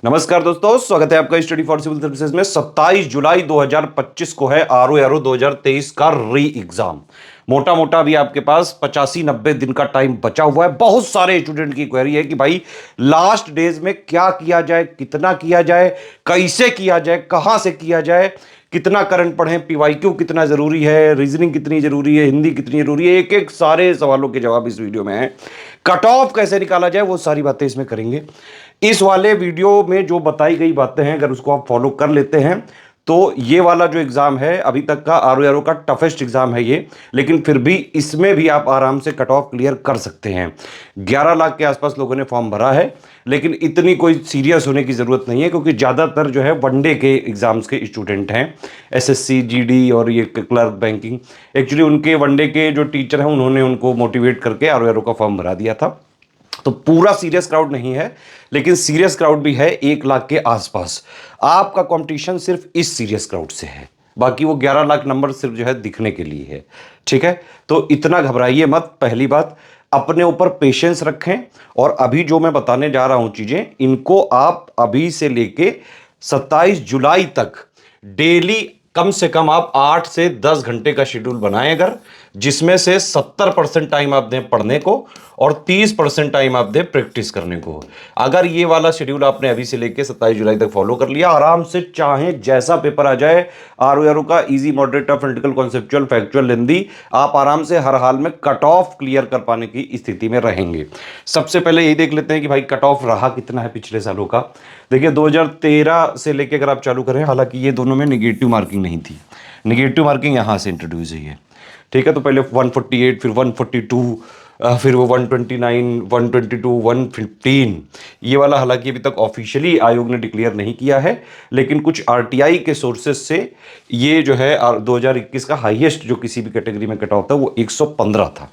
नमस्कार दोस्तों, स्वागत है आपका स्टडी फॉर सिविल सर्विसेज में। 27 जुलाई 2025 को है आरओ एरो 2023 का री एग्जाम। मोटा मोटा अभी आपके पास 85-90 दिन का टाइम बचा हुआ है। बहुत सारे स्टूडेंट की क्वेरी है कि भाई लास्ट डेज में क्या किया जाए, कितना किया जाए, कैसे किया जाए, कहां से किया जाए, कितना करंट पढ़ें, पीवाईक्यू कितना जरूरी है, रीजनिंग कितनी जरूरी है, हिंदी कितनी जरूरी है। एक एक सारे सवालों के जवाब इस वीडियो में है। कट ऑफ कैसे निकाला जाए वो सारी बातें इसमें करेंगे। इस वाले वीडियो में जो बताई गई बातें हैं अगर उसको आप फॉलो कर लेते हैं तो ये वाला जो एग्जाम है अभी तक का आरओ का टफेस्ट एग्जाम है ये, लेकिन फिर भी इसमें भी आप आराम से कट ऑफ क्लियर कर सकते हैं। 11 लाख के आसपास लोगों ने फॉर्म भरा है, लेकिन इतनी कोई सीरियस होने की जरूरत नहीं है क्योंकि ज्यादातर जो है वनडे के एग्जाम्स के स्टूडेंट हैं। एसएससी, जीडी और ये क्लर्क, बैंकिंग, एक्चुअली उनके वनडे के जो टीचर हैं उन्होंने उनको मोटिवेट करके आरओ का फॉर्म भरा दिया था। तो पूरा सीरियस क्राउड नहीं है, लेकिन सीरियस क्राउड भी है 1 लाख के आसपास। आपका कंपटीशन सिर्फ इस सीरियस क्राउड से है, बाकी वो 11 लाख नंबर सिर्फ जो है दिखने के लिए है। ठीक है, तो इतना घबराइए मत। पहली बात, अपने ऊपर पेशेंस रखें और अभी जो मैं बताने जा रहा हूं चीजें, इनको आप अभी से लेके 27 जुलाई तक डेली कम से कम आप 8 से 10 घंटे का शेड्यूल बनाएं अगर, जिसमें से 70% टाइम आप दें पढ़ने को और 30% टाइम आप दें प्रैक्टिस करने को। अगर ये वाला शेड्यूल आपने अभी से लेके 27 जुलाई तक फॉलो कर लिया, आराम से चाहे जैसा पेपर आ जाए, आरओ का easy, moderate, tough, critical, conceptual, factual, Hindi, आप आराम से हर हाल में कट ऑफ क्लियर कर पाने की स्थिति में रहेंगे। सबसे पहले यही देख लेते हैं कि भाई कट ऑफ रहा कितना है पिछले सालों का। देखिए 2013 से लेके अगर आप चालू करें, हालांकि ये दोनों में निगेटिव मार्किंग नहीं थी, निगेटिव मार्किंग यहां से इंट्रोड्यूस हुई है। ठीक है, तो पहले 148, फिर 142, फिर वो 129, 122, 115, ये वाला हालांकि अभी तक ऑफिशियली आयोग ने डिक्लेयर नहीं किया है, लेकिन कुछ आरटीआई के सोर्सेज से ये जो है 2021 का हाईएस्ट जो किसी भी कैटेगरी में कट ऑफ था वो 115 था।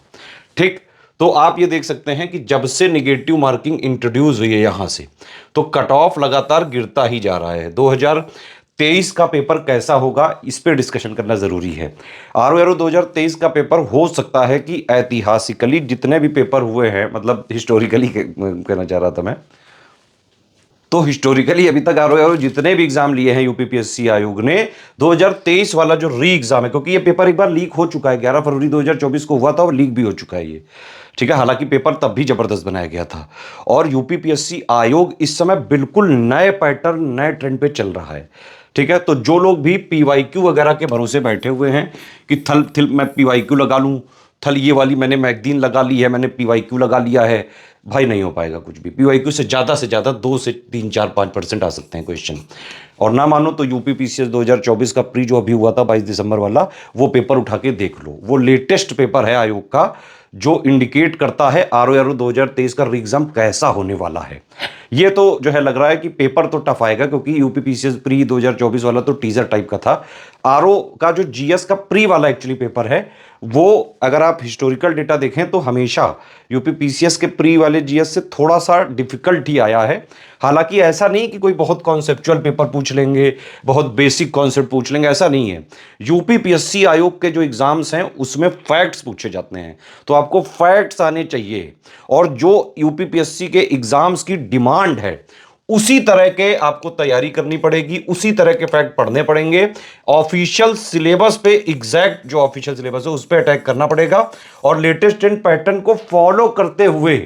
ठीक, तो आप ये देख सकते हैं कि जब से निगेटिव मार्किंग इंट्रोड्यूस हुई है यहां से, तो कट ऑफ लगातार गिरता ही जा रहा है। 2023 का पेपर कैसा होगा इस पे डिस्कशन करना जरूरी है। आरओ 2023 का पेपर हो सकता है कि ऐतिहासिकली जितने भी पेपर हुए हैं, मतलब हिस्टोरिकली कहना चाह रहा था मैं, तो हिस्टोरिकली अभी तक आरओ जितने भी एग्जाम लिए हैं यूपीपीएससी आयोग ने, 2023 वाला जो री एग्जाम है, क्योंकि ये पेपर एक बार लीक हो चुका है, 11 फरवरी 2024 को हुआ था और लीक भी हो चुका है ये। ठीक है, हालांकि पेपर तब भी जबरदस्त बनाया गया था और यूपीपीएससी आयोग इस समय बिल्कुल नए पैटर्न, नए ट्रेंड पे चल रहा है। ठीक है, तो जो लोग भी पीवाईक्यू वगैरह के भरोसे बैठे हुए हैं कि थल थिल मैं पीवाईक्यू लगा लूं, थल ये वाली मैंने मैगजीन लगा ली है, मैंने पीवाईक्यू लगा लिया है, भाई नहीं हो पाएगा कुछ भी। पीवाईक्यू से ज़्यादा 2 से 3, 4, 5% आ सकते हैं क्वेश्चन। और ना मानो तो यूपीपीसीएस 2024 का प्री जो अभी हुआ था 22 दिसंबर वाला, वो पेपर उठा के देख लो, वो लेटेस्ट पेपर है आयोग का जो इंडिकेट करता है आरओ 2023 का री एग्जाम कैसा होने वाला है। ये तो जो है लग रहा है कि पेपर तो टफ आएगा, क्योंकि यूपीपीसीएस प्री 2024 वाला तो टीजर टाइप का था। आरओ का जो जीएस का प्री वाला एक्चुअली पेपर है, वो अगर आप हिस्टोरिकल डेटा देखें तो हमेशा यूपीपीसीएस के प्री वाले जीएस से थोड़ा सा डिफिकल्ट ही आया है। हालांकि ऐसा नहीं कि कोई बहुत कॉन्सेप्चुअल पेपर पूछ लेंगे, बहुत बेसिक कॉन्सेप्ट पूछ लेंगे, ऐसा नहीं है। यूपीपीएससी आयोग के जो एग्जाम्स हैं उसमें फैक्ट्स पूछे जाते हैं, तो आपको फैक्ट्स आने चाहिए और जो यूपीपीएससी के एग्जाम्स की डिमांड है उसी तरह के आपको तैयारी करनी पड़ेगी, उसी तरह के फैक्ट पढ़ने पड़ेंगे। ऑफिशियल सिलेबस पे, एग्जैक्ट जो ऑफिशियल सिलेबस है उस पर अटैक करना पड़ेगा और लेटेस्ट ट्रेंड पैटर्न को फॉलो करते हुए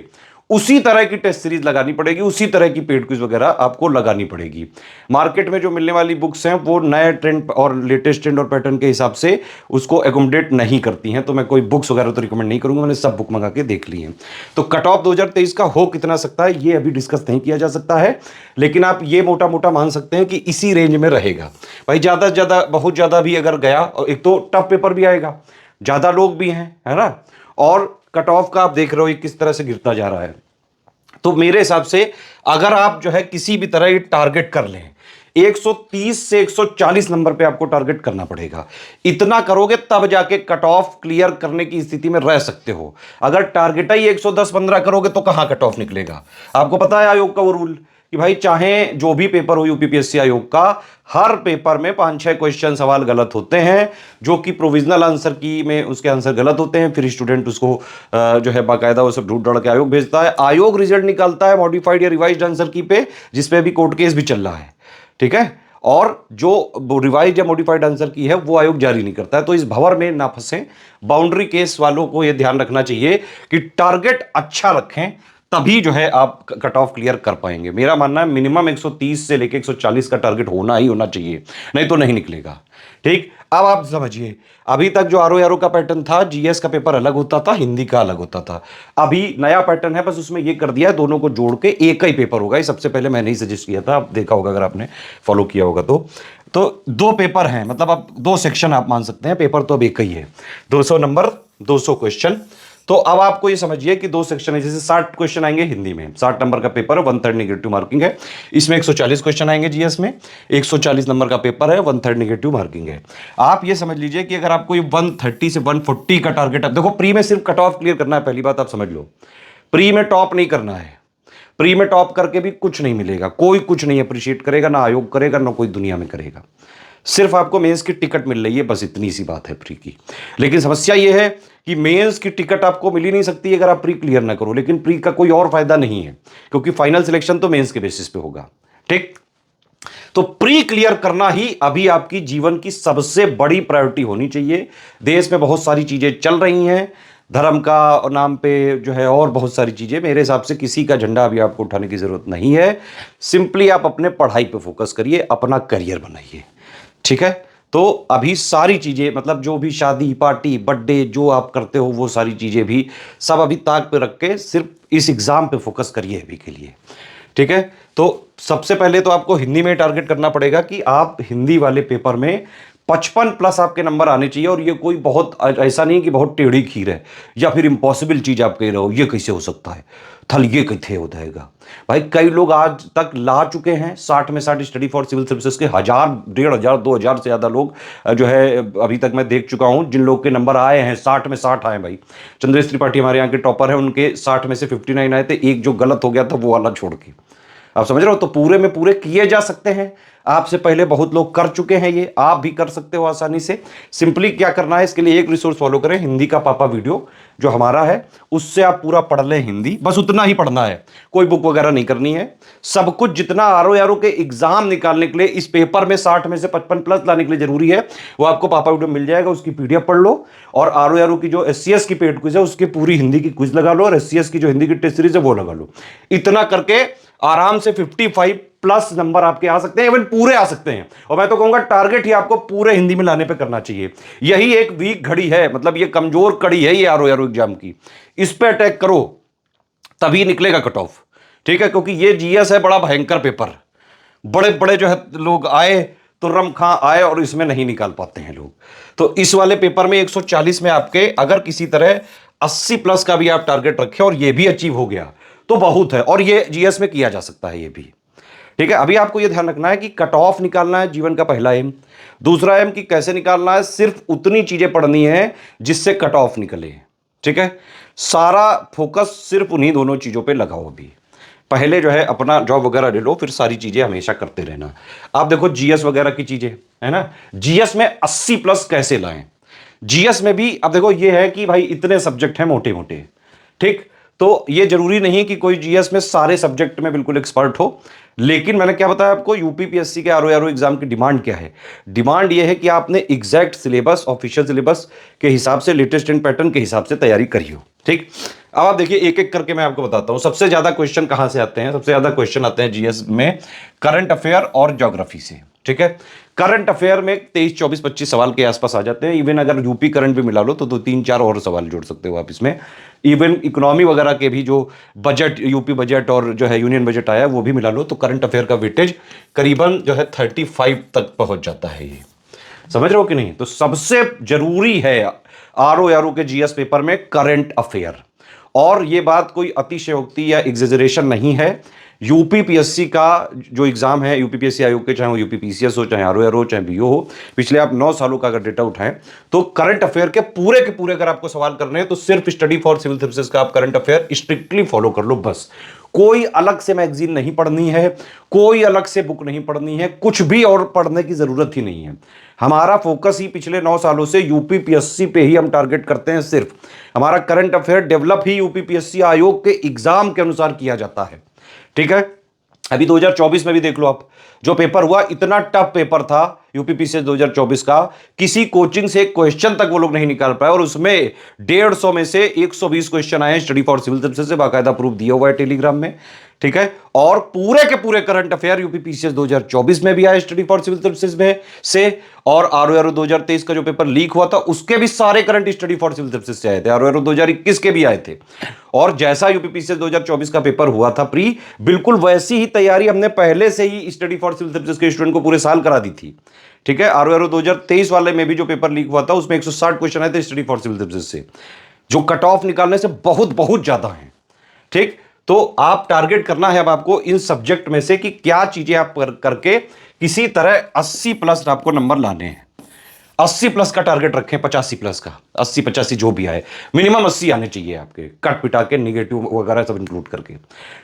उसी तरह की टेस्ट सीरीज लगानी पड़ेगी, उसी तरह की पेड क्विज वगैरह आपको लगानी पड़ेगी। मार्केट में जो मिलने वाली बुक्स हैं वो नए ट्रेंड और लेटेस्ट ट्रेंड और पैटर्न के हिसाब से उसको एकोमोडेट नहीं करती हैं, तो मैं कोई बुक्स वगैरह तो रिकमेंड नहीं करूंगा, मैंने सब बुक मंगा के देख ली हैं। तो कट ऑफ 2023 का हो कितना सकता है ये अभी डिस्कस नहीं किया जा सकता है, लेकिन आप ये मोटा मोटा मान सकते हैं कि इसी रेंज में रहेगा। भाई ज्यादा से ज्यादा, बहुत ज्यादा भी अगर गया, और एक तो टफ पेपर भी आएगा, ज्यादा लोग भी हैं, है ना, और कट ऑफ का आप देख रहे हो ये किस तरह से गिरता जा रहा है। तो मेरे हिसाब से अगर आप जो है किसी भी तरह ये टारगेट कर लें, 130 से 140 नंबर पे आपको टारगेट करना पड़ेगा। इतना करोगे तब जाके कट ऑफ क्लियर करने की स्थिति में रह सकते हो। अगर टारगेट ही 110-15 करोगे तो कहां कट ऑफ निकलेगा। आपको पता है आयोग का वो रूल कि भाई चाहे जो भी पेपर हो यूपीपीएससी आयोग का, हर पेपर में 5-6 क्वेश्चन सवाल गलत होते हैं, जो कि प्रोविजनल आंसर की में उसके आंसर गलत होते हैं। फिर स्टूडेंट उसको जो है बाकायदा वो सब ढूंढ ढूंढ के आयोग भेजता है, आयोग रिजल्ट निकालता है मॉडिफाइड या रिवाइज्ड आंसर की पे, जिसपे अभी कोर्ट केस भी चल रहा है, ठीक है। और जो रिवाइज या मॉडिफाइड आंसर की है वो आयोग जारी नहीं करता है। तो इस भंवर में ना फंसे। बाउंड्री केस वालों को यह ध्यान रखना चाहिए कि टारगेट अच्छा रखें, तभी जो है आप कट ऑफ क्लियर कर पाएंगे। मेरा मानना है मिनिमम 130 से लेके 140 का टारगेट होना ही होना चाहिए, नहीं तो नहीं निकलेगा। ठीक, अब आप समझिए, अभी तक जो आरओ का पैटर्न था, जीएस का पेपर अलग होता था, हिंदी का अलग होता था। अभी नया पैटर्न है, बस उसमें ये कर दिया है दोनों को जोड़ के एक ही पेपर होगा। ये सबसे पहले मैंने ही सजेस्ट किया था, आप देखा होगा अगर आपने फॉलो किया होगा तो 2 पेपर हैं, मतलब आप 2 सेक्शन आप मान सकते हैं, पेपर तो अब एक ही है, 200 नंबर 200 क्वेश्चन। तो अब आपको ये समझिए कि 2 सेक्शन है, जैसे 60 क्वेश्चन आएंगे हिंदी में, 60 नंबर का पेपर है, 1/3 नेगेटिव मार्किंग है। इसमें 140 क्वेश्चन आएंगे जीएस में, 140 नंबर का पेपर है, 1/3 नेगेटिव मार्किंग है। आप ये समझ लीजिए कि अगर आपको 130 से 140 का टारगेट है, देखो प्री में सिर्फ कट ऑफ क्लियर करना है, पहली बात आप समझ लो, प्री में टॉप नहीं करना है। प्री में टॉप करके भी कुछ नहीं मिलेगा, कोई कुछ नहीं अप्रिशिएट करेगा, ना आयोग करेगा, ना कोई दुनिया में करेगा। सिर्फ आपको मेंस की टिकट मिल रही है, बस इतनी सी बात है प्री की। लेकिन समस्या यह है कि मेंस की टिकट आपको मिल ही नहीं सकती अगर आप प्री क्लियर ना करो। लेकिन प्री का कोई और फायदा नहीं है, क्योंकि फाइनल सिलेक्शन तो मेंस के बेसिस पे होगा। ठीक, तो प्री क्लियर करना ही अभी आपकी जीवन की सबसे बड़ी प्रायोरिटी होनी चाहिए। देश में बहुत सारी चीजें चल रही हैं, धर्म का नाम पे जो है, और बहुत सारी चीजें। मेरे हिसाब से किसी का झंडा अभी आपको उठाने की जरूरत नहीं है। सिंपली आप अपने पढ़ाई पे फोकस करिए, अपना करियर बनाइए, ठीक है। तो अभी सारी चीजें, मतलब जो भी शादी पार्टी बर्थडे जो आप करते हो, वो सारी चीजें भी सब अभी ताक पे रख के सिर्फ इस एग्जाम पे फोकस करिए अभी के लिए, ठीक है। तो सबसे पहले तो आपको हिंदी में टारगेट करना पड़ेगा कि आप हिंदी वाले पेपर में 55 प्लस आपके नंबर आने चाहिए। और ये कोई बहुत ऐसा नहीं कि बहुत टेढ़ी खीर है या फिर इम्पॉसिबल चीज आप कह रहे हो, ये कैसे हो सकता है, थल ये कैसे हो जाएगा। भाई कई लोग आज तक ला चुके हैं 60 में 60 स्टडी फॉर सिविल सर्विसेज के, 1000 1500 2000 से ज्यादा लोग जो है अभी तक मैं देख चुका हूं, जिन लोग के नंबर आए हैं 60 में 60 आए। भाई चंद्रेश त्रिपाठी हमारे यहाँ के टॉपर हैं, उनके 60 में से 59 आए थे, एक जो गलत हो गया था वो वाला छोड़ के। आप समझ रहे हो, तो पूरे में पूरे किए जा सकते हैं। आपसे पहले बहुत लोग कर चुके हैं, ये आप भी कर सकते हो आसानी से। सिंपली क्या करना है, इसके लिए एक रिसोर्स फॉलो करें, हिंदी का पापा वीडियो जो हमारा है, उससे आप पूरा पढ़ लें हिंदी, बस उतना ही पढ़ना है, कोई बुक वगैरह नहीं करनी है। सब कुछ जितना आरओ के एग्जाम निकालने के लिए, इस पेपर में 60 में से 55 प्लस लाने के लिए जरूरी है, वो आपको पापा वीडियो मिल जाएगा, उसकी पीडीएफ पढ़ लो। और आरओ की जो एससीएस की पेड क्विज है, उसकी पूरी हिंदी की क्विज लगा लो, और एससीएस की जो हिंदी की टेस्ट सीरीज है वो लगा लो। इतना करके आराम से 55 प्लस नंबर आपके आ सकते हैं, इवन पूरे आ सकते हैं। और मैं तो कहूंगा टारगेट ही आपको पूरे हिंदी में लाने पे करना चाहिए। यही एक वीक घड़ी है, मतलब ये कमजोर कड़ी है ये आरओ एग्जाम की, इस पे अटैक करो तभी निकलेगा कट ऑफ, ठीक है। क्योंकि ये जीएस है बड़ा भयंकर पेपर, बड़े बड़े जो है लोग आए, तुर्रम खां आए, और इसमें नहीं निकाल पाते हैं लोग। तो इस वाले पेपर में 140 में आपके अगर किसी तरह 80 प्लस का भी आप टारगेट रखें और ये भी अचीव हो गया तो बहुत है, और ये जीएस में किया जा सकता है ये भी, ठीक है। अभी आपको ये ध्यान रखना है कि कट ऑफ निकालना है जीवन का पहला एम। दूसरा एम कि कैसे निकालना है, सिर्फ उतनी चीजें पढ़नी है जिससे कट ऑफ निकले, ठीक है। सारा फोकस सिर्फ उन्हीं दोनों चीजों पे लगाओ। अभी पहले जो है अपना जॉब वगैरह ले लो, फिर सारी चीजें हमेशा करते रहना। आप देखो जीएस वगैरह की चीजें है ना, जीएस में 80 प्लस कैसे लाएं। जीएस में भी अब देखो ये है कि भाई इतने सब्जेक्ट हैं मोटे मोटे, ठीक। तो ये जरूरी नहीं कि कोई जीएस में सारे सब्जेक्ट में बिल्कुल एक्सपर्ट हो। लेकिन मैंने क्या बताया आपको, यूपीपीएससी के आरओ एग्जाम की डिमांड क्या है। डिमांड ये है कि आपने एग्जैक्ट सिलेबस, ऑफिशियल सिलेबस के हिसाब से, लेटेस्ट एंड पैटर्न के हिसाब से तैयारी करी हो, ठीक। अब आप देखिए एक एक करके मैं आपको बताता हूं सबसे ज्यादा क्वेश्चन कहां से आते हैं। सबसे ज्यादा क्वेश्चन आते हैं जीएस में करंट अफेयर और ज्योग्राफी से, ठीक है। करंट अफेयर में 23 24 25 सवाल के आसपास आ जाते हैं। इवन अगर यूपी करंट भी मिला लो तो 2-3-4 और सवाल जोड़ सकते हो आप इसमें। इवन इकोनॉमी वगैरह के भी जो बजट, यूपी बजट और जो है यूनियन बजट आया वो भी मिला लो, तो करंट अफेयर का वेटेज करीबन जो है 35 तक पहुंच जाता है। ये समझ रहे हो कि नहीं। तो सबसे जरूरी है आरओ के जीएस पेपर में करंट अफेयर। और ये बात कोई अतिशयोक्ति या एग्जेजरेशन नहीं है। यूपीपीएससी का जो एग्जाम है, यूपीपीएससी आयोग के, चाहे वो यूपीपीसीएस हो, चाहे आरओ हो, चाहे बीओ हो, पिछले आप 9 सालों का अगर डेटा उठाएं तो करंट अफेयर के पूरे अगर आपको सवाल करने हैं तो सिर्फ स्टडी फॉर सिविल सर्विसेज का आप करंट अफेयर स्ट्रिक्टली फॉलो कर लो बस। कोई अलग से मैगजीन नहीं पढ़नी है, कोई अलग से बुक नहीं पढ़नी है, कुछ भी और पढ़ने की जरूरत ही नहीं है। हमारा फोकस ही पिछले 9 सालों से यूपी पीएससी पे ही हम टारगेट करते हैं। सिर्फ हमारा करंट अफेयर डेवलप ही यूपी पीएससी आयोग के एग्जाम के अनुसार किया जाता है। ठीक है, अभी 2024 में भी देख लो आप, जो पेपर हुआ इतना टफ पेपर था यूपीपीसीएस 2024 का, किसी कोचिंग से एक क्वेश्चन तक वो लोग नहीं निकाल पाए, और उसमें 150 में से 120 क्वेश्चन आए स्टडी फॉर सिविल सर्विसेज से, बाकायदा प्रूफ दिया हुआ है टेलीग्राम में। ठीक है, और पूरे के पूरे करंट अफेयर यूपीपीसीएस 2024 में भी आए स्टडी फॉर सिविल सर्विसेज में से, और आरओआरओ 2023 का जो पेपर लीक हुआ था उसके भी सारे current study for civil services से आए थे, आरओआरओ 2021 के भी आए थे। और जैसा यूपीपीसीएस 2024 का पेपर हुआ था प्री, बिल्कुल वैसी ही तैयारी हमने पहले से ही स्टडी फॉर सिविल सर्विसेज के स्टूडेंट को पूरे साल करा दी थी। ठीक है, आरओआरओ 2023 वाले में भी जो पेपर लीक हुआ था उसमें 160 क्वेश्चन आए थे स्टडी फॉर सिविल सर्विसेज से, जो कट ऑफ निकालने से बहुत बहुत ज्यादा है। ठीक, तो आप टारगेट करना है अब आपको इन सब्जेक्ट में से कि क्या चीजें आप करके किसी तरह 80 प्लस आपको नंबर लाने हैं। 80 प्लस का टारगेट रखें, 85 प्लस का, 80 85 जो भी आए, मिनिमम 80 आने चाहिए आपके, कट पिटा के निगेटिव वगैरह सब इंक्लूड करके।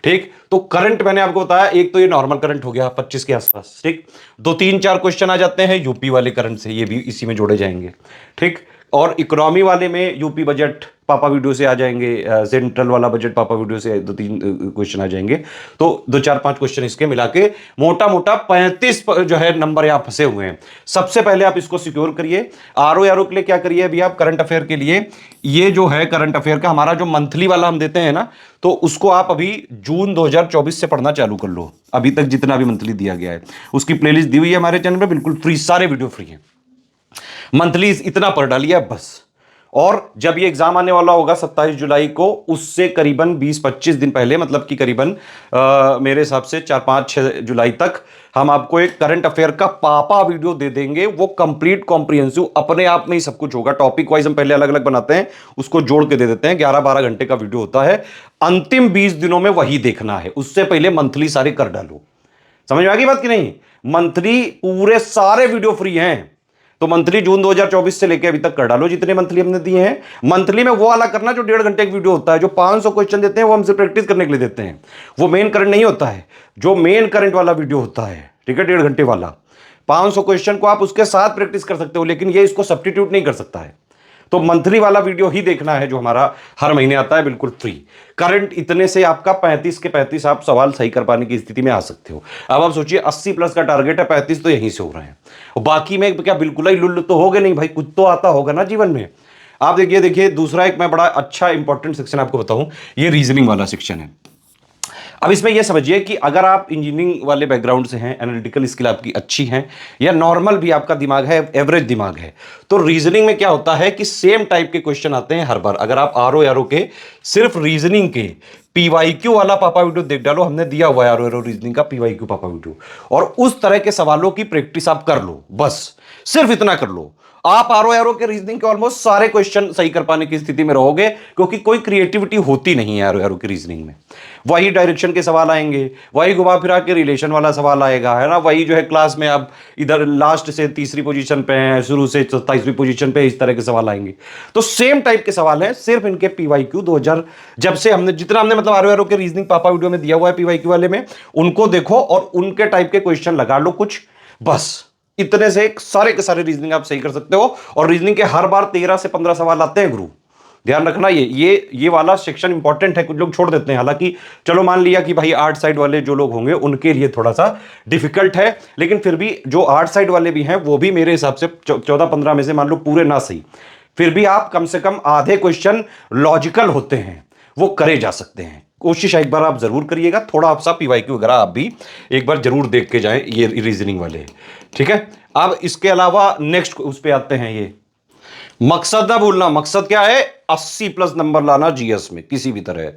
ठीक, तो करंट मैंने आपको बताया, एक तो ये नॉर्मल करंट हो गया 25 के आसपास। ठीक, 2 3 4 क्वेश्चन आ जाते हैं यूपी वाले करंट से, ये भी इसी में जोड़े जाएंगे। ठीक, और इकोनॉमी वाले में यूपी बजट पापा वीडियो से आ जाएंगे, सेंट्रल वाला बजट पापा वीडियो से 2 3 क्वेश्चन आ जाएंगे। तो 2 4 5 क्वेश्चन इसके मिला के मोटा मोटा 35 जो है नंबर यहाँ फंसे हुए हैं। सबसे पहले आप इसको सिक्योर करिए। आरओआरओ के लिए क्या करिए अभी आप, करंट अफेयर के लिए ये जो है करंट अफेयर का हमारा जो मंथली वाला हम देते हैं ना, तो उसको आप अभी जून 2024 से पढ़ना चालू कर लो। अभी तक जितना भी मंथली दिया गया है उसकी प्लेलिस्ट दी हुई है हमारे चैनल पर, बिल्कुल फ्री, सारे वीडियो फ्री है। मंथली इतना पढ़ डालिए बस। और जब ये एग्जाम आने वाला होगा 27 जुलाई को, उससे करीबन 20-25 दिन पहले, मतलब कि करीबन मेरे हिसाब से 4-5-6 जुलाई तक हम आपको एक करंट अफेयर का पापा वीडियो दे देंगे। वो कंप्लीट कॉम्प्रिहेंसिव अपने आप में ही सब कुछ होगा। टॉपिक वाइज हम पहले अलग अलग बनाते हैं, उसको जोड़ के दे देते हैं। 11-12 घंटे का वीडियो होता है, अंतिम 20 दिनों में वही देखना है। उससे पहले मंथली सारे कर डालो। समझ में आ गई बात कि नहीं? मंथली पूरे सारे वीडियो फ्री हैं, तो मंथली जून 2024 से लेके अभी तक कर डालो जितने मंथली हमने दिए हैं। मंथली में वो वाला करना जो 1.5 घंटे का वीडियो होता है, जो 500 क्वेश्चन देते हैं वो हमसे प्रैक्टिस करने के लिए देते हैं। वो मेन करंट नहीं होता है, जो मेन करंट वाला वीडियो होता है, ठीक है, 1.5 घंटे वाला। 500 क्वेश्चन को आप उसके साथ प्रैक्टिस कर सकते हो, लेकिन ये इसको सब्स्टिट्यूट नहीं कर सकता है। तो मंथली वाला वीडियो ही देखना है जो हमारा हर महीने आता है, बिल्कुल फ्री। करंट इतने से आपका 35 के 35 आप सवाल सही कर पाने की स्थिति में आ सकते हो। अब आप सोचिए 80 प्लस का टारगेट है, 35 तो यहीं से हो रहे हैं, और बाकी में क्या बिल्कुल ही लुल्ल तो हो गए नहीं भाई, कुछ तो आता होगा ना जीवन में। आप देखिए दूसरा एक मैं बड़ा अच्छा इंपॉर्टेंट सेक्शन आपको बताऊं, ये रीजनिंग वाला सेक्शन है। अब इसमें यह समझिए कि अगर आप इंजीनियरिंग वाले बैकग्राउंड से हैं, एनालिटिकल स्किल आपकी अच्छी है, या नॉर्मल भी आपका दिमाग है, एवरेज दिमाग है, तो रीजनिंग में क्या होता है कि सेम टाइप के क्वेश्चन आते हैं हर बार। अगर आप आरओ के सिर्फ रीजनिंग के पीवाईक्यू वाला पापा वीडियो देख डालो, हमने दिया हुआ है आरओ रीजनिंग का पीवाईक्यू पापा वीडियो, और उस तरह के सवालों की प्रैक्टिस आप कर लो, बस सिर्फ इतना कर लो, आप आरओ के रीजनिंग के ऑलमोस्ट सारे क्वेश्चन सही कर पाने की स्थिति में रहोगे, क्योंकि कोई क्रिएटिविटी होती नहीं है आरओ की रीजनिंग में। वही डायरेक्शन के सवाल आएंगे, वही घुमा फिरा के रिलेशन वाला सवाल आएगा, है ना, वही जो है क्लास में आप इधर लास्ट से 3री पोजीशन पे हैं, शुरू से 27वीं पोजीशन पे, इस तरह के सवाल आएंगे। तो सेम टाइप के सवाल हैं, सिर्फ इनके पीवाईक्यू 2000 जब से हमने जितना हमने मतलब आरओ के रीजनिंग पापा वीडियो में दिया हुआ है पीवाईक्यू वाले में, उनको देखो और उनके टाइप के क्वेश्चन लगा लो कुछ, बस इतने से सारे के सारे रीजनिंग आप सही कर सकते हो। और रीजनिंग के हर बार 13 से 15 सवाल आते हैं गुरु, ध्यान रखना। ये वाला सेक्शन इंपॉर्टेंट है, कुछ लोग छोड़ देते हैं। हालांकि चलो मान लिया कि भाई आर्ट साइड वाले जो लोग होंगे उनके लिए थोड़ा सा डिफिकल्ट है, लेकिन फिर भी जो आर्ट साइड वाले भी हैं वो भी मेरे हिसाब से 14-15 में से मान लो पूरे ना सही, फिर भी आप कम से कम आधे क्वेश्चन लॉजिकल होते हैं वो करे जा सकते हैं। कोशिश एक बार आप जरूर करिएगा, थोड़ा सा पीवाईक्यू वगैरह आप भी एक बार जरूर देख के जाएं, ये रीजनिंग वाले, ठीक है। अब इसके अलावा नेक्स्ट उस पे आते हैं, ये मकसद ना भूलना। मकसद क्या है? 80 प्लस नंबर लाना जीएस में, किसी भी तरह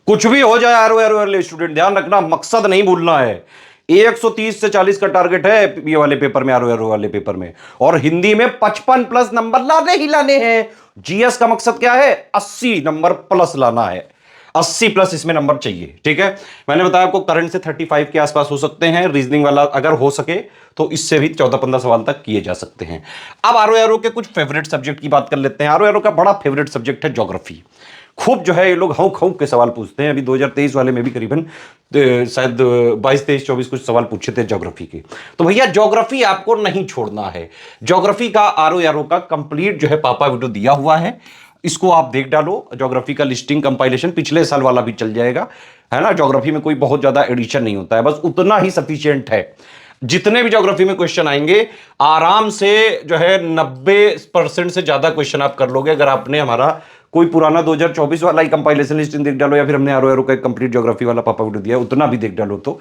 कुछ भी हो जाए आरओ स्टूडेंट, ध्यान रखना मकसद नहीं भूलना है। 130 से 40 का टारगेट है ये वाले पेपर में, आरओ वाले पेपर में, और हिंदी में 55 प्लस नंबर लाने ही लाने हैं। जीएस का मकसद क्या है? 80 नंबर प्लस लाना है, 80 प्लस इसमें नंबर चाहिए, ठीक है। मैंने बताया आपको करंट से 35 के आसपास हो सकते हैं, रीजनिंग वाला अगर हो सके तो इससे भी 14-15 सवाल तक किए जा सकते हैं। अब आरओ के कुछ फेवरेट सब्जेक्ट की बात कर लेते हैं। आरओ का बड़ा फेवरेट सब्जेक्ट है ज्योग्राफी। खूब जो है ये लोग हौक हौक के सवाल पूछते हैं। अभी 2023 वाले में भी करीबन शायद 22, 23, 24 कुछ सवाल पूछे थे ज्योग्राफी के। तो भैया ज्योग्राफी आपको नहीं छोड़ना है। ज्योग्राफी का आरओ का कंप्लीट जो है पापा वीडियो दिया हुआ है, इसको आप देख डालो। ज्योग्राफी का लिस्टिंग कंपाइलेशन पिछले साल वाला भी चल जाएगा, है ना। ज्योग्राफी में कोई बहुत ज्यादा एडिशन नहीं होता है, बस उतना ही सफिशियंट है। जितने भी ज्योग्राफी में क्वेश्चन आएंगे आराम से जो है 90% से ज्यादा क्वेश्चन आप कर लोगे अगर आपने हमारा कोई पुराना 2024 वाला ही कंपाइलेशन लिस्टिंग देख डालो, या फिर हमने आरओ का एक कंप्लीट ज्योग्राफी वाला पापा वीडियो दिया है उतना भी देख डालो। तो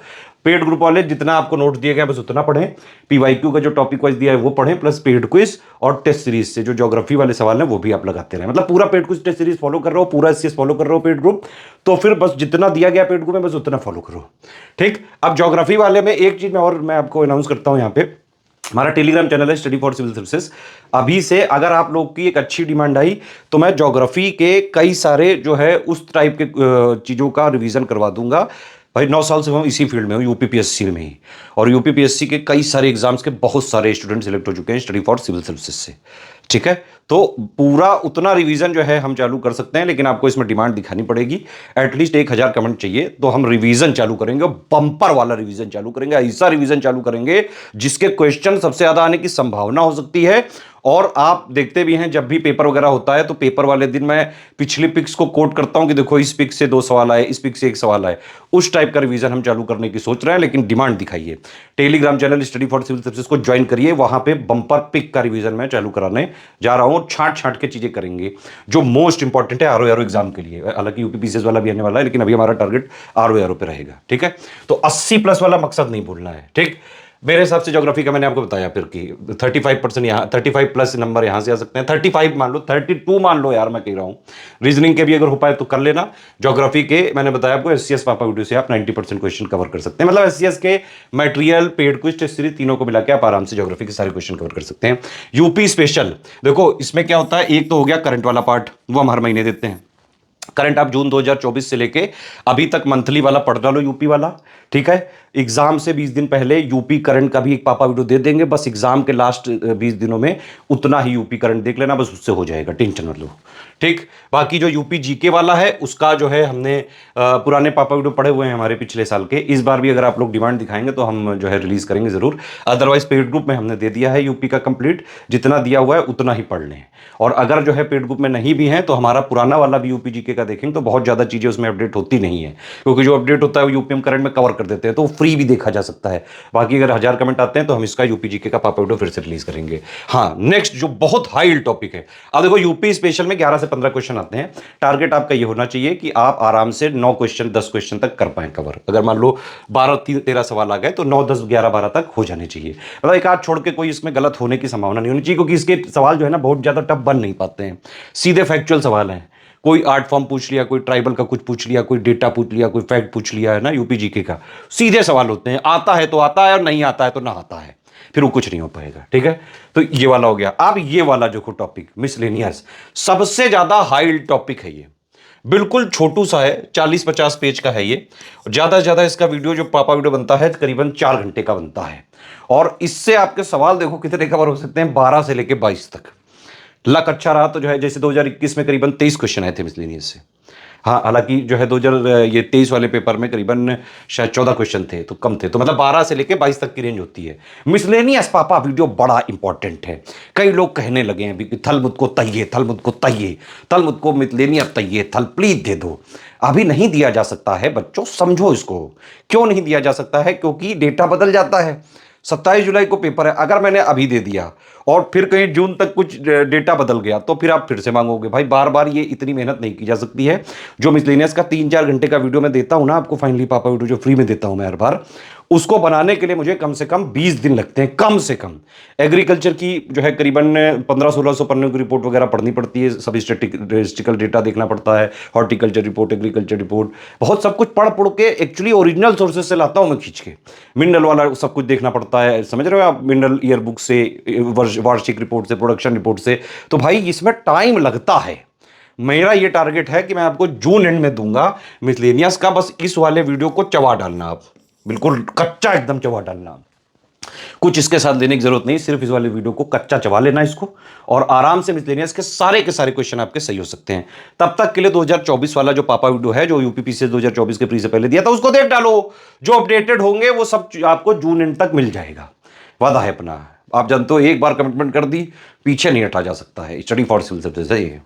पेड ग्रुप वाले जितना आपको नोट दिए गए बस उतना पढ़ें, पीवाईक्यू का जो टॉपिक वाइज दिया है वो पढ़ें, प्लस पेड क्विज और टेस्ट सीरीज से जो ज्योग्राफी वाले सवाल हैं वो भी आप लगाते रहे। मतलब पूरा paid quiz test series follow कर रहे हो, पूरा एससीएस फॉलो कर रहे हो पेड ग्रुप, तो फिर बस जितना दिया गया पेड ग्रुप में बस उतना फॉलो करो, ठीक। अब ज्योग्राफी वाले में एक चीज और मैं आपको अनाउंस करता हूं, यहाँ पे हमारा टेलीग्राम चैनल है स्टडी फॉर सिविल सर्विसेज। अभी से अगर आप लोग की एक अच्छी डिमांड आई तो मैं ज्योग्राफी के कई सारे जो है उस टाइप के चीज़ों का रिवीजन करवा दूंगा। भाई 9 साल से हम इसी फील्ड में हूँ, यूपीपीएससी में ही, और यूपीपीएससी के कई सारे एग्जाम्स के बहुत सारे स्टूडेंट सिलेक्ट हो चुके हैं स्टडी फॉर सिविल सर्विसेज से, ठीक है। तो पूरा उतना रिवीजन जो है हम चालू कर सकते हैं, लेकिन आपको इसमें डिमांड दिखानी पड़ेगी। एटलीस्ट 1000 कमेंट चाहिए तो हम रिवीजन चालू करेंगे, बंपर वाला रिवीजन चालू करेंगे, ऐसा रिवीजन चालू करेंगे जिसके क्वेश्चन सबसे ज्यादा आने की संभावना हो सकती है। और आप देखते भी हैं जब भी पेपर वगैरह होता है तो पेपर वाले दिन मैं पिछली पिक्स को कोट करता हूं कि देखो इस पिक से 2 सवाल आए, इस पिक से 1 सवाल आए। उस टाइप का रिवीजन हम चालू करने की सोच रहे हैं, लेकिन डिमांड दिखाइए। Telegram channel study for civil services को ज्वाइन करिए, वहां पे बंपर पिक का रिवीजन मैं चालू कराने जा रहा हूं। छांट छांट के चीजें करेंगे जो मोस्ट इंपॉर्टेंट है आरओ एग्जाम के लिए। हालांकि यूपीपीसीएस वाला भी आने वाला है, लेकिन अभी हमारा टारगेट आरओ पे रहेगा, ठीक है। तो 80+ वाला मकसद नहीं भूलना है, ठीक। मेरे हिसाब से ज्योग्राफी का मैंने आपको बताया फिर कि 35% यहाँ 35+ नंबर यहाँ से आ सकते हैं, 35 मान लो, 32 मान लो यार, मैं कह रहा हूँ। रीजनिंग के भी अगर हो पाए तो कर लेना। ज्योग्राफी के मैंने बताया आपको एससीएस पापा वीडियो से आप 90% क्वेश्चन कवर कर सकते हैं। मतलब एससीएस के material, paid quiz, test series तीनों को मिला के आप आराम से ज्योग्राफी के सारे क्वेश्चन कवर कर सकते हैं। यूपी स्पेशल देखो इसमें क्या होता है, एक तो हो गया करंट वाला पार्ट, वो हम हर महीने देते हैं। करंट आप जून 2024 से लेके अभी तक मंथली वाला पढ़ डालो, यूपी वाला, ठीक है। एग्जाम से 20 दिन पहले यूपी करंट का भी एक पापा वीडियो दे देंगे, बस एग्जाम के लास्ट 20 दिनों में उतना ही यूपी करंट देख लेना, बस उससे हो जाएगा, टेंशन मत लो, ठीक। बाकी जो यूपी जीके वाला है उसका जो है हमने पुराने पापा वीडियो पढ़े हुए हैं हमारे पिछले साल के, इस बार भी अगर आप लोग डिमांड दिखाएंगे तो हम जो है रिलीज करेंगे जरूर। अदरवाइज पेड ग्रुप में हमने दे दिया है यूपी का कंप्लीट, जितना दिया हुआ है उतना ही पढ़ लें। और अगर जो है पेड ग्रुप में नहीं भी है तो हमारा पुराना वाला भी यूपी जीके का देखेंगे तो बहुत ज्यादा चीजें उसमें अपडेट होती नहीं है, क्योंकि जो अपडेट होता है वो यूपीएम करंट में कवर कर देते हैं, तो फ्री भी देखा जा सकता है। बाकी अगर 1000 कमेंट आते हैं तो हम इसका यूपी जीके का पापा वीडियो फिर से रिलीज करेंगे। हाँ, नेक्स्ट जो बहुत हाई टॉपिक है, अब देखो यूपी स्पेशल में 11 से 15 क्वेश्चन आते हैं। टारगेट आपका ये होना चाहिए कि आप आराम से 9 क्वेश्चन 10 क्वेश्चन तक कर पाए कवर। अगर मान लो 12-13 सवाल आ गए तो 9, 10, 11, 12 तक हो जाने चाहिए। मतलब एक आध छोड़ के कोई इसमें गलत होने की संभावना नहीं होनी चाहिए, क्योंकि इसके सवाल जो है ना बहुत ज्यादा टफ बन नहीं पाते हैं, सीधे फैक्चुअल सवाल हैं। कोई आर्ट फॉर्म पूछ लिया, कोई ट्राइबल का कुछ पूछ लिया, कोई डेटा पूछ लिया, कोई फैक्ट पूछ लिया, है ना, यूपी जीके का सीधे सवाल होते हैं। आता है तो आता है और नहीं आता है तो ना आता है, फिर वो कुछ नहीं हो पाएगा, ठीक है। तो ये वाला हो गया। अब ये वाला जो टॉपिक मिसलेनियस, सबसे ज्यादा हाई टॉपिक है ये, बिल्कुल छोटू सा है, 40-50 पेज का है ये। ज्यादा से ज्यादा इसका वीडियो जो पापा वीडियो बनता है करीबन 4 घंटे का बनता है, और इससे आपके सवाल देखो कितने कवर हो सकते हैं, 12 से लेके 22 तक। लक अच्छा रहा तो जो है जैसे 2021 में करीबन 23 क्वेश्चन आए थे मिसलेनियस से। हाँ, हालांकि जो है 2023 वाले पेपर में करीबन शायद 14 क्वेश्चन थे तो कम थे, तो मतलब 12 से लेके 22 तक की रेंज होती है। मिसलेनियस पापा वीडियो बड़ा इंपॉर्टेंट है। कई लोग कहने लगे हैं अभी कि थल मुझको तइये, थल मुझको तइये, थल मुझको मिसलेनियस तइये, थल प्लीज दे दो। अभी नहीं दिया जा सकता है बच्चों, समझो इसको। क्यों नहीं दिया जा सकता है? क्योंकि डेटा बदल जाता है। 27 जुलाई को पेपर है, अगर मैंने अभी दे दिया और फिर कहीं जून तक कुछ डेटा बदल गया तो फिर आप फिर से मांगोगे। भाई बार बार ये इतनी मेहनत नहीं की जा सकती है। जो मिसलेनियस का 3-4 घंटे का वीडियो मैं देता हूं ना आपको, फाइनली पापा वीडियो जो फ्री में देता हूं मैं हर बार, उसको बनाने के लिए मुझे कम से कम 20 दिन लगते हैं, कम से कम। एग्रीकल्चर की जो है करीबन 1500-1600 पन्नों की रिपोर्ट वगैरह पढ़नी पड़ती है, सब स्टैटिस्टिकल डेटा देखना पड़ता है, हॉर्टिकल्चर रिपोर्ट, एग्रीकल्चर रिपोर्ट, बहुत सब कुछ पढ़ के एक्चुअली ओरिजिनल सोर्सेज से लाता हूं मैं खींच के। मिनरल वाला सब कुछ देखना पड़ता है, समझ रहे हो आप, मिनरल ईयर बुक से, वार्षिक रिपोर्ट से, प्रोडक्शन रिपोर्ट से। तो भाई इसमें टाइम लगता है। मेरा ये टारगेट है कि मैं आपको जून एंड में दूंगा मिसलेनियस का, बस इस वाले वीडियो को चबा डालना, आप बिल्कुल कच्चा एकदम चबा डालना। कुछ इसके साथ लेने की जरूरत नहीं, सिर्फ इस वाले वीडियो को कच्चा चबा लेना इसको और आराम से मिसलेनियस के सारे क्वेश्चन आपके सही हो सकते हैं। तब तक के लिए 2024 वाला जो पापा वीडियो है, जो यूपीपीसी 2024 के प्री से पहले दिया था, उसको देख डालो। जो अपडेटेड होंगे वो सब आपको जून एंड तक मिल जाएगा, वादा है अपना। आप जानते हो, एक बार कमिटमेंट कर दी, पीछे नहीं हटा जा सकता है। स्टडी फॉर सिविल सर्विसेज है ये।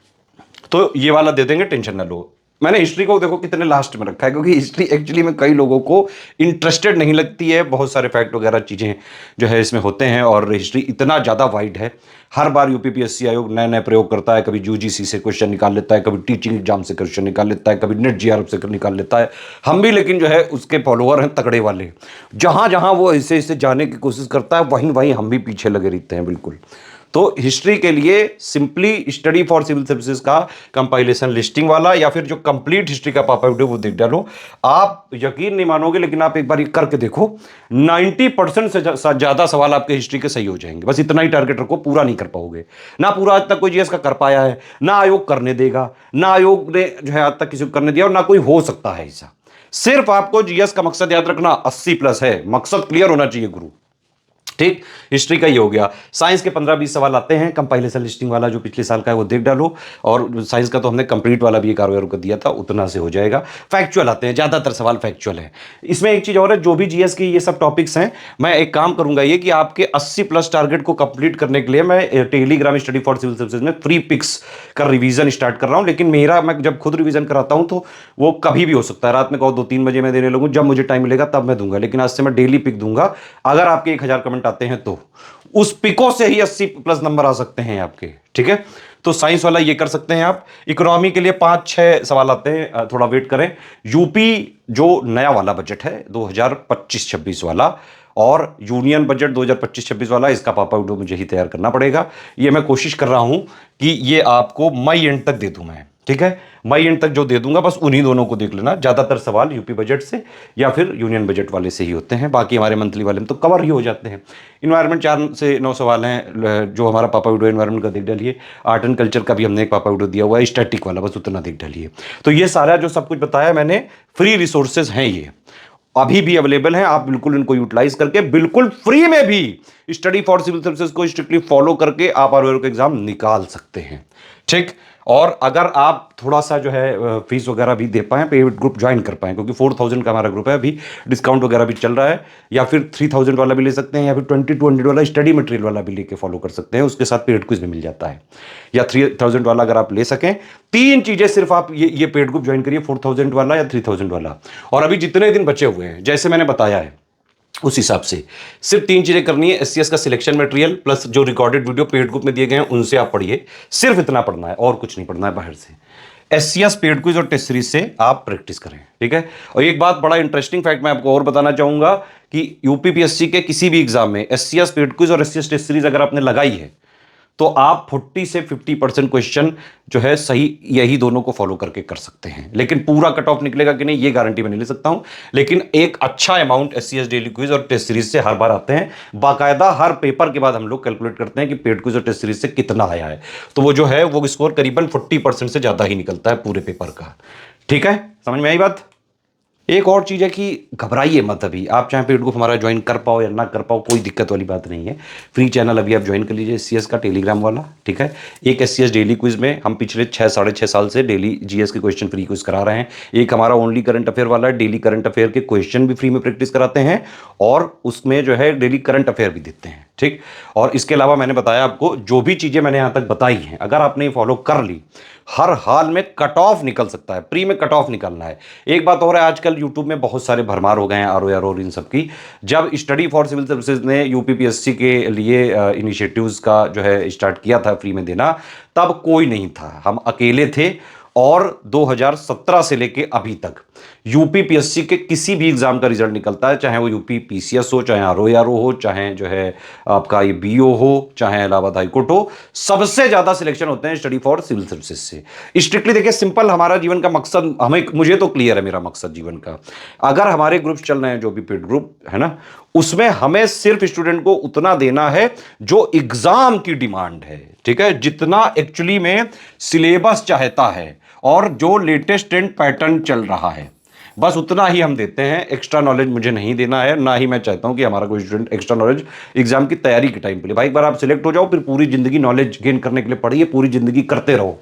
तो ये वाला दे देंगे, टेंशन ना लो। मैंने हिस्ट्री को देखो कितने लास्ट में रखा है, क्योंकि हिस्ट्री एक्चुअली में कई लोगों को इंटरेस्टेड नहीं लगती है। बहुत सारे फैक्ट वगैरह चीज़ें जो है इसमें होते हैं, और हिस्ट्री इतना ज़्यादा वाइड है। हर बार यूपीपीएससी आयोग नए नए प्रयोग करता है। कभी यूजीसी से क्वेश्चन निकाल लेता है, कभी टीचिंग एग्जाम से क्वेश्चन निकाल लेता है, कभी नेट जीआरएफ से निकाल लेता है। हम भी लेकिन जो है उसके फॉलोअर हैं तगड़े वाले। जहाँ जहाँ वो ऐसे ऐसे जाने की कोशिश करता है, वहीं वहीं हम भी पीछे लगे रहते हैं बिल्कुल। तो हिस्ट्री के लिए simply study for civil services का कंपाइलेशन लिस्टिंग वाला, या फिर जो कंप्लीट हिस्ट्री का पापा वीडियो वो देख डालो। आप यकीन नहीं मानोगे, लेकिन आप एक बार ये करके देखो, 90% से ज्यादा सवाल आपके हिस्ट्री के सही हो जाएंगे। बस इतना ही टारगेट रखो, पूरा नहीं कर पाओगे। ना पूरा आज तक कोई जीएस का कर पाया है, ना आयोग करने देगा, ना आयोग ने जो है आज तक किसी को करने दिया, और ना कोई हो सकता है ऐसा। सिर्फ आपको जीएस का मकसद याद रखना 80+ है, मकसद क्लियर होना चाहिए गुरु। ठीक, हिस्ट्री का ही हो गया। साइंस के 15-20 सवाल आते हैं, कंपाइलेशन लिस्टिंग वाला जो पिछले साल का है वो देख डालो। और साइंस का तो हमने कंप्लीट वाला भी एक आर को दिया था, उतना से हो जाएगा। फैक्चुअल आते हैं, ज़्यादातर सवाल फैक्चुअल है। इसमें एक चीज़ और है, जो भी जीएस की ये सब टॉपिक्स हैं, मैं एक काम करूंगा ये कि आपके 80+ टारगेट को कंप्लीट करने के लिए मैं Telegram study for civil services में फ्री पिक्स का रिवीजन स्टार्ट कर रहा हूँ। लेकिन मेरा, मैं जब खुद रिवीजन कराता हूँ तो वो कभी भी हो सकता है, रात में कहो 2-3 बजे मैं देने लगूँ, जब मुझे टाइम मिलेगा तब मैं दूंगा। लेकिन आज से मैं डेली पिक दूंगा। अगर आपके 1000 कमेंट आते हैं तो उस पिको से ही 80+ नंबर आ सकते हैं आपके। ठीक है, तो साइंस वाला ये कर सकते हैं आप। इकोनॉमी के लिए 5-6 सवाल आते हैं, थोड़ा वेट करें। यूपी जो नया वाला बजट है 2025-26 वाला, और यूनियन बजट 2025-26 वाला, इसका पापा वीडियो मुझे ही तैयार करना पड़ेगा। ये मैं कोशिश कर रहा हूं कि ये आपको मई एंड तक दे दूं मैं। ठीक है, मई एंड तक जो दे दूंगा, बस उन्हीं दोनों को देख लेना। ज्यादातर सवाल यूपी बजट से या फिर यूनियन बजट वाले से ही होते हैं, बाकी हमारे मंथली वाले में तो कवर ही हो जाते हैं। इन्वायरमेंट 4 से 9 सवाल हैं, जो हमारा पापा वीडियो इन्वायरमेंट का देख डालिए। आर्ट एंड कल्चर का भी हमने एक पापा वीडियो दिया हुआ है, स्टैटिक वाला, बस उतना देख डालिए। तो ये सारा जो सब कुछ बताया मैंने, फ्री रिसोर्सेज हैं, ये अभी भी अवेलेबल हैं। आप बिल्कुल इनको यूटिलाइज करके, बिल्कुल फ्री में भी स्टडी फॉर सिविल सर्विसेज को स्ट्रिक्टली फॉलो करके आप आरओआर का एग्जाम निकाल सकते हैं। ठीक, और अगर आप थोड़ा सा जो है फीस वगैरह भी दे पाएं, पेड ग्रुप ज्वाइन कर पाएं, क्योंकि 4000 का हमारा ग्रुप है, अभी डिस्काउंट वगैरह भी चल रहा है। या फिर 3000 वाला भी ले सकते हैं, या फिर 2200 वाला स्टडी मटेरियल वाला भी लेके फॉलो कर सकते हैं, उसके साथ पेड क्विज भी मिल जाता है। या 3000 वाला अगर आप ले सकें, 3 चीजें सिर्फ आप ये पेड ग्रुप ज्वाइन करिए, 4000 वाला या 3000 वाला। और अभी जितने दिन बचे हुए हैं, जैसे मैंने बताया है उस हिसाब से सिर्फ 3 चीजें करनी है। एससीएस का सिलेक्शन मटेरियल प्लस जो रिकॉर्डेड वीडियो पेड ग्रुप में दिए गए हैं उनसे आप पढ़िए, सिर्फ इतना पढ़ना है और कुछ नहीं पढ़ना है बाहर से। एससीएस पेड क्विज और टेस्ट सीरीज से आप प्रैक्टिस करें। ठीक है, और एक बात बड़ा इंटरेस्टिंग फैक्ट मैं आपको और बताना चाहूंगा कि यूपीपीएससी के किसी भी एग्जाम में एससीएस पेड क्विज और एससीएस टेस्ट सीरीज अगर आपने लगाई है, तो आप 40 से 50% क्वेश्चन जो है सही यही दोनों को फॉलो करके कर सकते हैं। लेकिन पूरा कट ऑफ निकलेगा कि नहीं, ये गारंटी मैं नहीं ले सकता हूं। लेकिन एक अच्छा अमाउंट एससीएस डेली क्विज और टेस्ट सीरीज से हर बार आते हैं। बाकायदा हर पेपर के बाद हम लोग कैलकुलेट करते हैं कि पेड क्विज और टेस्ट सीरीज से कितना आया है, तो वो जो है वो स्कोर करीबन 40% से ज्यादा ही निकलता है पूरे पेपर का। ठीक है, समझ में आई बात। एक और चीज़ है कि घबराइए मत। अभी आप चाहे पेड ग्रुप हमारा ज्वाइन कर पाओ या ना कर पाओ, कोई दिक्कत वाली बात नहीं है। फ्री चैनल अभी आप ज्वाइन कर लीजिए एससीएस का टेलीग्राम वाला। ठीक है, एक एससीएस डेली क्विज में हम पिछले 6-6.5 साल से डेली जीएस के क्वेश्चन फ्री क्विज करा रहे हैं। एक हमारा ओनली करंट अफेयर वाला है, डेली करंट अफेयर के क्वेश्चन भी फ्री में प्रैक्टिस कराते हैं, और उसमें जो है डेली करंट अफेयर भी देते हैं। ठीक, और इसके अलावा मैंने बताया आपको जो भी चीज़ें मैंने यहाँ तक बताई हैं, अगर आपने फॉलो कर ली, हर हाल में कट ऑफ निकल सकता है। प्री में कट ऑफ निकलना है। एक बात और है, आजकल यूट्यूब में बहुत सारे भरमार हो गए हैं आरओआर और इन सब की। जब स्टडी फॉर सिविल सर्विसेज ने यूपीपीएससी के लिए इनिशिएटिव्स का जो है स्टार्ट किया था फ्री में देना, तब कोई नहीं था, हम अकेले थे। और 2017 से लेके अभी तक यूपीपीएससी के किसी भी एग्जाम का रिजल्ट निकलता है, चाहे वो यूपी पीसीएस हो, चाहे आरओआर हो, चाहे जो है आपका ये बीओ हो, चाहे इलाहाबाद हाईकोर्ट हो, सबसे ज्यादा सिलेक्शन होते हैं स्टडी फॉर सिविल सर्विसेज से। स्ट्रिक्टली देखिए, सिंपल हमारा जीवन का मकसद, मुझे तो क्लियर है मेरा मकसद जीवन का। अगर हमारे ग्रुप चल रहे हैं, जो भी पेड ग्रुप है ना, उसमें हमें सिर्फ स्टूडेंट को उतना देना है जो एग्जाम की डिमांड है। ठीक है, जितना एक्चुअली में सिलेबस चाहता है और जो लेटेस्ट ट्रेंड पैटर्न चल रहा है, बस उतना ही हम देते हैं, एक्स्ट्रा नॉलेज मुझे नहीं देना है, ना ही मैं चाहता हूं कि हमारा कोई स्टूडेंट एक्स्ट्रा नॉलेज एग्जाम की तैयारी के टाइम पे ले। भाई एक बार आप सिलेक्ट हो जाओ, फिर पूरी जिंदगी नॉलेज गेन करने के लिए पढ़िए, पूरी जिंदगी करते रहो,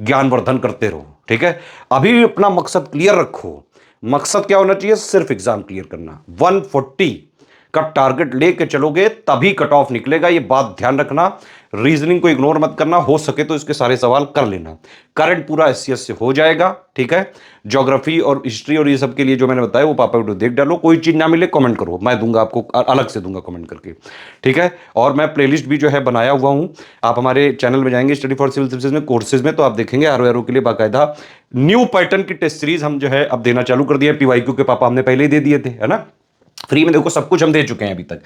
ज्ञानवर्धन करते रहो, ठीक है। अभी अपना मकसद क्लियर रखो। मकसद क्या होना चाहिए? सिर्फ एग्जाम क्लियर करना। 140 का टारगेट लेके चलोगे तभी कट ऑफ निकलेगा, ये बात ध्यान रखना। रीजनिंग को इग्नोर मत करना, हो सके तो इसके सारे सवाल कर लेना। करंट पूरा एससीएस से हो जाएगा, ठीक है। ज्योग्राफी और हिस्ट्री और ये सब के लिए जो मैंने बताया वो पापा वीडियो देख डालो। कोई चीज ना मिले कमेंट करो, मैं दूंगा आपको, अलग से दूंगा कमेंट करके, ठीक है। और मैं प्लेलिस्ट भी जो है बनाया हुआ हूं, आप हमारे चैनल में जाएंगे स्टडी फॉर सिविल सर्विसेज में कोर्सेज में, तो आप देखेंगे आरओ के लिए बाकायदा न्यू पैटर्न की टेस्ट सीरीज हम जो है अब देना चालू कर दिया। पीवाईक्यू के पापा हमने पहले ही दे दिए थे, है ना, फ्री में। देखो सब कुछ हम दे चुके हैं अभी तक।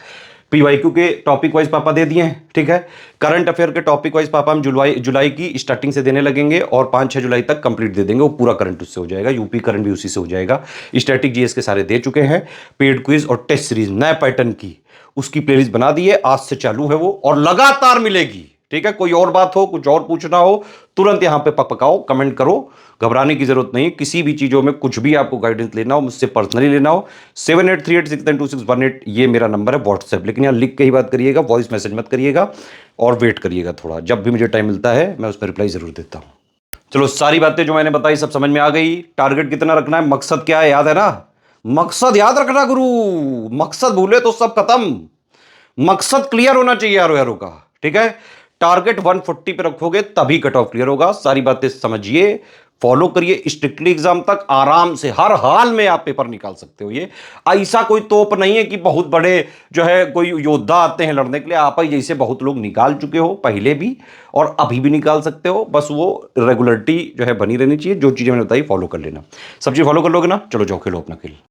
पीवाईक्यू के टॉपिक वाइज पापा दे दिए हैं, ठीक है। करंट अफेयर के टॉपिक वाइज पापा हम जुलाई की स्टार्टिंग से देने लगेंगे और 5-6 जुलाई तक कंप्लीट दे देंगे। वो पूरा करंट उससे हो जाएगा, यूपी करंट भी उसी से हो जाएगा। स्टैटिक जीएस के सारे दे चुके हैं। पेड क्विज और टेस्ट सीरीज नए पैटर्न की उसकी प्लेलिस्ट बना दी है, आज से चालू है वो, और लगातार मिलेगी, ठीक है। कोई और बात हो, कुछ और पूछना हो, तुरंत यहां पे पकाओ, कमेंट करो। घबराने की जरूरत नहीं, किसी भी चीजों में कुछ भी आपको गाइडेंस लेना हो, मुझसे पर्सनली लेना हो, 7838692618 ये मेरा नंबर है व्हाट्सएप। लेकिन यहां लिख के ही बात करिएगा, वॉइस मैसेज मत करिएगा, और वेट करिएगा थोड़ा। जब भी मुझे टाइम मिलता है मैं उस पर रिप्लाई जरूर देता हूं। चलो, सारी बातें जो मैंने बताई सब समझ में आ गई। टारगेट कितना रखना है, मकसद क्या है, याद है ना? मकसद याद रखना गुरु, मकसद भूले तो सब खत्म। मकसद क्लियर होना चाहिए यारो का, ठीक है। टारगेट 140 पे रखोगे तभी कट ऑफ क्लियर होगा। सारी बातें समझिए, फॉलो करिए, स्ट्रिक्टली एग्जाम तक आराम से हर हाल में आप पेपर निकाल सकते हो। ये ऐसा कोई तोप नहीं है कि बहुत बड़े जो है कोई योद्धा आते हैं लड़ने के लिए। आप ही जैसे बहुत लोग निकाल चुके हो पहले भी, और अभी भी निकाल सकते हो। बस वो रेगुलरिटी जो है बनी रहनी चाहिए। जो चीजें मैंने बताई फॉलो कर लेना, सब चीज फॉलो कर लोगे ना, चलो जाओ खेलो अपना खेल।